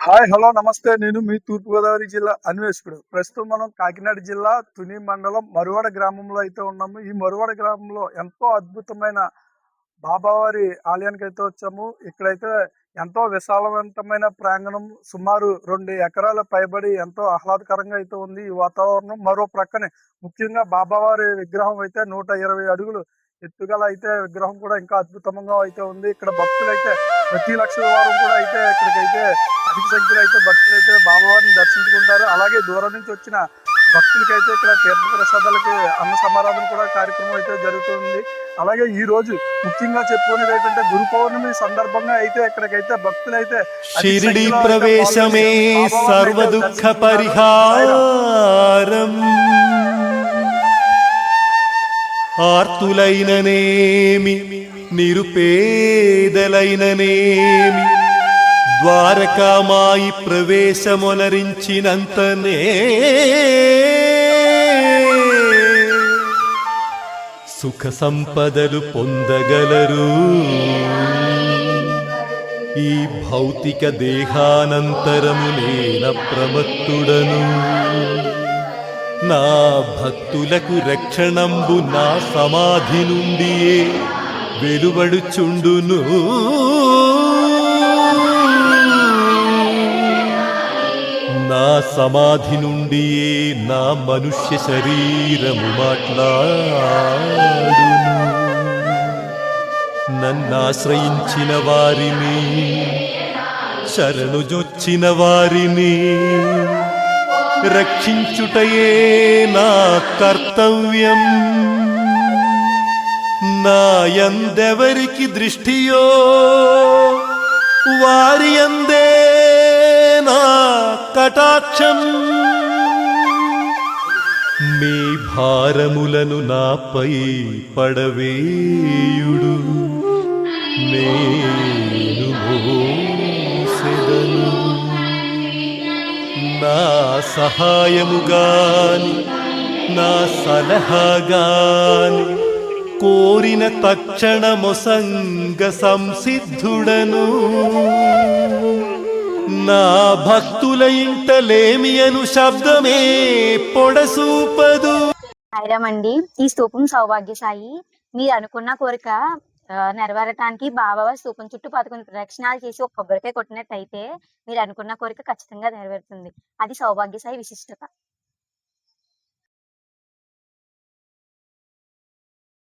Hi hello నమస్తే. నేను మీ తూర్పుగోదావరి జిల్లా అన్వేషకుడు. ప్రస్తుతం మనం కాకినాడ జిల్లా తుని మండలం మరువాడ గ్రామంలో అయితే ఉన్నాము. ఈ మరువాడ గ్రామంలో ఎంతో అద్భుతమైన బాబావారి ఆలయానికి అయితే వచ్చాము. ఇక్కడైతే ఎంతో విశాలవంతమైన ప్రాంగణం, సుమారు 2 ఎకరాల పైబడి ఎంతో ఆహ్లాదకరంగా అయితే ఉంది ఈ వాతావరణం. మరో ప్రక్కనే ముఖ్యంగా బాబావారి విగ్రహం అయితే 120 అడుగులు ఎత్తుగల అయితే విగ్రహం కూడా ఇంకా అద్భుతంగా అయితే ఉంది. ఇక్కడ భక్తులైతే ప్రతి లక్షల వారం కూడా అయితే ఇక్కడికైతే అధిక సంఖ్యలో అయితే భక్తులైతే బాబావారిని దర్శించుకుంటారు. అలాగే దూరం నుంచి వచ్చిన భక్తులకైతే ఇక్కడ తీర్థ ప్రసాదాలకి అన్న సమారాధన కూడా కార్యక్రమం అయితే జరుగుతుంది. అలాగే ఈ రోజు ముఖ్యంగా చెప్పుకునేది ఏంటంటే గురు పౌర్ణమి సందర్భంగా అయితే ఇక్కడికైతే భక్తులైతే షిరిడి ప్రవేశమే సర్వ దుఃఖ పరిహారం. ఆర్తులైననేమి నిరుపేదలైననేమి ద్వారకామాయి ప్రవేశమొనరించినంతనే సుఖ సంపదలు పొందగలరు. ఈ భౌతిక దేహానంతరము నేన ప్రమత్తుడను. నా భక్తులకు రక్షణంబు నా సమాధి నుండియే వెలువడుచుండును. నా సమాధి నుండియే నా మనుష్య శరీరము మాట్లాడును. నన్నాశ్రయించిన వారిని, శరణుజొచ్చిన వారిని రక్షించుటయే నా కర్తవ్యం. నా యందెవరికి దృష్టియో వారి యందే నా కటాక్షం. మీ భారములను నాపై పడవేయుడు, నేను మోసెదను. నా సహాయముగాని నా సలహాగాని కోరిన తక్షణమొసంగ సంసిద్ధుడను. నా భక్తుల ఇంటలేమి అను శబ్దమే పొడసూపదు. సాయిరామండి. ఈ స్తూపం సౌభాగ్యసాయి. మీరు అనుకున్న కోరిక నెరవేరటానికి బాబావారి స్తూపం చుట్టూ 11 ప్రదక్షిణాలు చేసి ఒక కొబ్బరికాయ కొట్టినట్టయితే మీరు అనుకున్న కోరిక ఖచ్చితంగా నెరవేరుతుంది. అది సౌభాగ్యసాయి విశిష్టత.